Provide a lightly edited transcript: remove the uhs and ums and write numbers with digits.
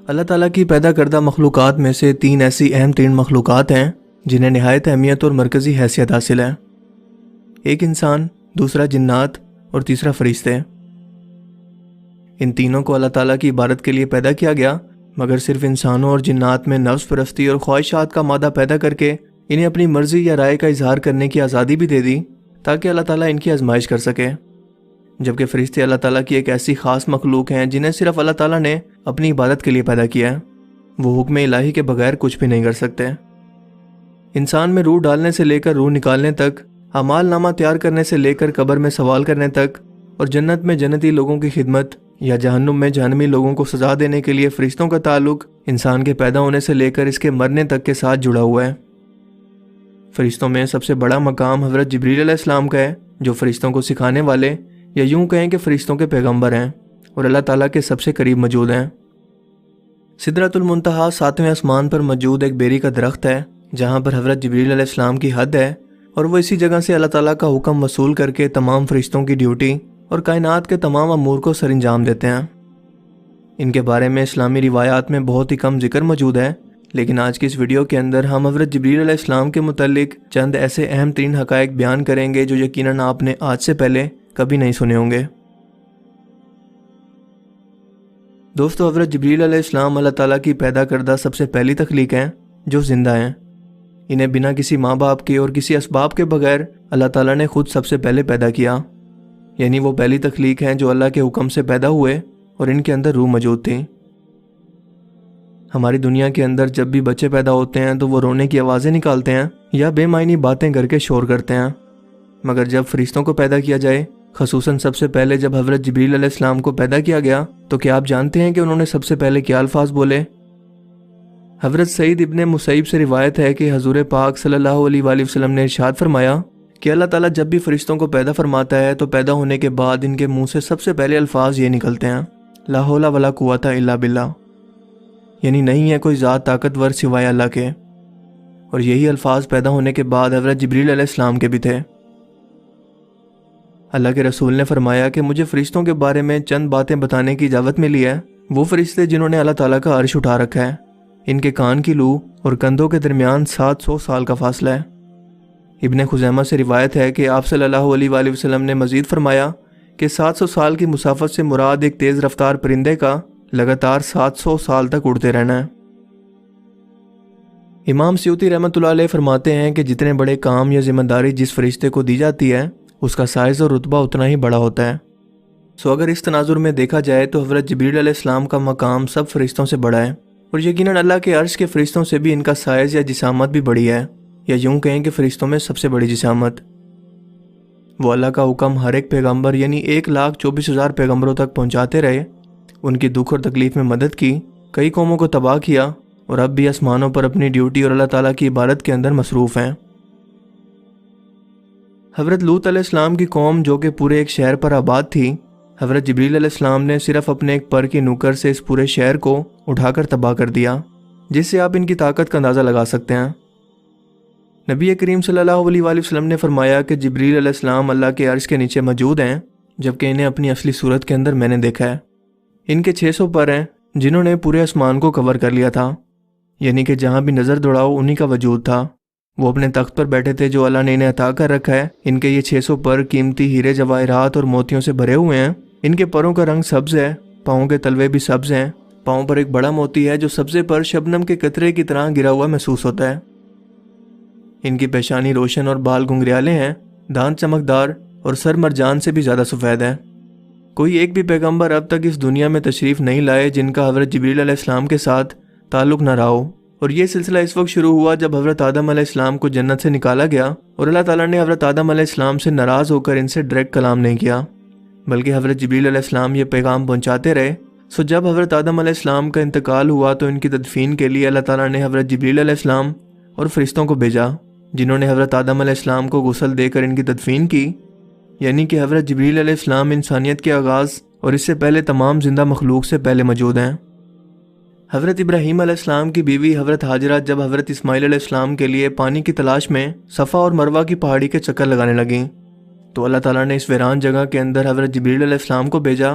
اللہ تعالیٰ کی پیدا کردہ مخلوقات میں سے 3 ایسی اہم ترین مخلوقات ہیں جنہیں نہایت اہمیت اور مرکزی حیثیت حاصل ہے۔ ایک انسان، دوسرا جنات اور تیسرا فرشتے۔ ان تینوں کو اللہ تعالیٰ کی عبادت کے لیے پیدا کیا گیا، مگر صرف انسانوں اور جنات میں نفس پرستی اور خواہشات کا مادہ پیدا کر کے انہیں اپنی مرضی یا رائے کا اظہار کرنے کی آزادی بھی دے دی تاکہ اللہ تعالیٰ ان کی آزمائش کر سکے۔ جبکہ فرشتے اللہ تعالیٰ کی ایک ایسی خاص مخلوق ہیں جنہیں صرف اللہ تعالیٰ نے اپنی عبادت کے لیے پیدا کیا ہے۔ وہ حکم الہی کے بغیر کچھ بھی نہیں کر سکتے۔ انسان میں روح ڈالنے سے لے کر روح نکالنے تک، اعمال نامہ تیار کرنے سے لے کر قبر میں سوال کرنے تک، اور جنت میں جنتی لوگوں کی خدمت یا جہنم میں جہنمی لوگوں کو سزا دینے کے لیے فرشتوں کا تعلق انسان کے پیدا ہونے سے لے کر اس کے مرنے تک کے ساتھ جڑا ہوا ہے۔ فرشتوں میں سب سے بڑا مقام حضرت جبریل علیہ السلام کا ہے، جو فرشتوں کو سکھانے والے یا یوں کہیں کہ فرشتوں کے پیغمبر ہیں اور اللہ تعالیٰ کے سب سے قریب موجود ہیں۔ سدرۃ المنتہا 7ویں آسمان پر موجود ایک بیری کا درخت ہے جہاں پر حضرت جبریل علیہ السلام کی حد ہے، اور وہ اسی جگہ سے اللہ تعالیٰ کا حکم وصول کر کے تمام فرشتوں کی ڈیوٹی اور کائنات کے تمام امور کو سر انجام دیتے ہیں۔ ان کے بارے میں اسلامی روایات میں بہت ہی کم ذکر موجود ہے، لیکن آج کی اس ویڈیو کے اندر ہم حضرت جبریل علیہ السلام کے متعلق چند ایسے اہم ترین حقائق بیان کریں گے جو یقیناً آپ نے آج سے پہلے کبھی نہیں سنے ہوں گے۔ دوستو، حضرت جبریل علیہ السلام اللہ تعالیٰ کی پیدا کردہ سب سے پہلی تخلیق ہیں جو زندہ ہیں۔ انہیں بنا کسی ماں باپ کے اور کسی اسباب کے بغیر اللہ تعالیٰ نے خود سب سے پہلے پیدا کیا، یعنی وہ پہلی تخلیق ہیں جو اللہ کے حکم سے پیدا ہوئے اور ان کے اندر روح موجود تھی۔ ہماری دنیا کے اندر جب بھی بچے پیدا ہوتے ہیں تو وہ رونے کی آوازیں نکالتے ہیں یا بے معنی باتیں کر کے شور کرتے ہیں، مگر جب فرشتوں کو پیدا کیا جائے، خصوصاً سب سے پہلے جب حضرت جبریل علیہ السلام کو پیدا کیا گیا، تو کیا آپ جانتے ہیں کہ انہوں نے سب سے پہلے کیا الفاظ بولے؟ حضرت سعید ابن مسیب سے روایت ہے کہ حضور پاک صلی اللہ علیہ وآلہ وسلم نے ارشاد فرمایا کہ اللہ تعالیٰ جب بھی فرشتوں کو پیدا فرماتا ہے تو پیدا ہونے کے بعد ان کے منہ سے سب سے پہلے الفاظ یہ نکلتے ہیں، لا حول ولا قوۃ الا باللہ، یعنی نہیں ہے کوئی ذات طاقتور سوائے اللہ کے۔ اور یہی الفاظ پیدا ہونے کے بعد حضرت جبریل علیہ السلام کے بھی تھے۔ اللہ کے رسول نے فرمایا کہ مجھے فرشتوں کے بارے میں چند باتیں بتانے کی اجازت ملی ہے۔ وہ فرشتے جنہوں نے اللہ تعالیٰ کا عرش اٹھا رکھا ہے، ان کے کان کی لو اور کندھوں کے درمیان 700 سال کا فاصلہ ہے۔ ابن خزیمہ سے روایت ہے کہ آپ صلی اللہ علیہ وآلہ وسلم نے مزید فرمایا کہ 700 سال کی مسافت سے مراد ایک تیز رفتار پرندے کا لگاتار 700 سال تک اڑتے رہنا ہے۔ امام سیوطی رحمۃ اللہ علیہ فرماتے ہیں کہ جتنے بڑے کام یا ذمہ داری جس فرشتے کو دی جاتی ہے، اس کا سائز اور رتبہ اتنا ہی بڑا ہوتا ہے۔ اگر اس تناظر میں دیکھا جائے تو حضرت جبریل علیہ السلام کا مقام سب فرشتوں سے بڑا ہے، اور یقیناً اللہ کے عرش کے فرشتوں سے بھی ان کا سائز یا جسامت بھی بڑی ہے، یا یوں کہیں کہ فرشتوں میں سب سے بڑی جسامت۔ وہ اللہ کا حکم ہر ایک پیغمبر یعنی 1,24,000 پیغمبروں تک پہنچاتے رہے، ان کی دکھ اور تکلیف میں مدد کی، کئی قوموں کو تباہ کیا، اور اب بھی آسمانوں پر اپنی ڈیوٹی اور اللہ تعالیٰ کی عبادت کے اندر مصروف ہیں۔ حضرت لوط علیہ السلام کی قوم جو کہ پورے ایک شہر پر آباد تھی، حضرت جبریل علیہ السلام نے صرف اپنے ایک پر کی نوکر سے اس پورے شہر کو اٹھا کر تباہ کر دیا، جس سے آپ ان کی طاقت کا اندازہ لگا سکتے ہیں۔ نبی کریم صلی اللہ علیہ وآلہ وسلم نے فرمایا کہ جبریل علیہ السلام اللہ کے عرش کے نیچے موجود ہیں، جبکہ انہیں اپنی اصلی صورت کے اندر میں نے دیکھا ہے۔ ان کے 600 پر ہیں جنہوں نے پورے آسمان کو کور کر لیا تھا، یعنی کہ جہاں بھی نظر دوڑاؤ انہی کا وجود تھا۔ وہ اپنے تخت پر بیٹھے تھے جو اللہ نے انہیں عطا کر رکھا ہے۔ ان کے یہ 600 پر قیمتی ہیرے جواہرات اور موتیوں سے بھرے ہوئے ہیں۔ ان کے پروں کا رنگ سبز ہے، پاؤں کے تلوے بھی سبز ہیں۔ پاؤں پر ایک بڑا موتی ہے جو سبزے پر شبنم کے قطرے کی طرح گرا ہوا محسوس ہوتا ہے۔ ان کی پیشانی روشن اور بال گھنگریالے ہیں، دانت چمکدار اور سر مرجان سے بھی زیادہ سفید ہے۔ کوئی ایک بھی پیغمبر اب تک اس دنیا میں تشریف نہیں لائے جن کا حضرت جبریل علیہ السلام کے ساتھ تعلق نہ رہا ہو، اور یہ سلسلہ اس وقت شروع ہوا جب حضرت آدم علیہ السلام کو جنت سے نکالا گیا، اور اللہ تعالیٰ نے حضرت آدم علیہ السلام سے ناراض ہو کر ان سے ڈائریکٹ کلام نہیں کیا، بلکہ حضرت جبریل علیہ السلام یہ پیغام پہنچاتے رہے۔ جب حضرت آدم علیہ السلام کا انتقال ہوا تو ان کی تدفین کے لیے اللہ تعالیٰ نے حضرت جبریل علیہ السلام اور فرشتوں کو بھیجا، جنہوں نے حضرت آدم علیہ السلام کو غسل دے کر ان کی تدفین کی، یعنی کہ حضرت جبریل علیہ السلام انسانیت کے آغاز اور اس سے پہلے تمام زندہ مخلوق سے پہلے موجود ہیں۔ حضرت ابراہیم علیہ السلام کی بیوی حضرت ہاجرہ جب حضرت اسماعیل علیہ السلام کے لیے پانی کی تلاش میں صفا اور مروہ کی پہاڑی کے چکر لگانے لگیں، تو اللہ تعالیٰ نے اس ویران جگہ کے اندر حضرت جبریل علیہ السلام کو بھیجا،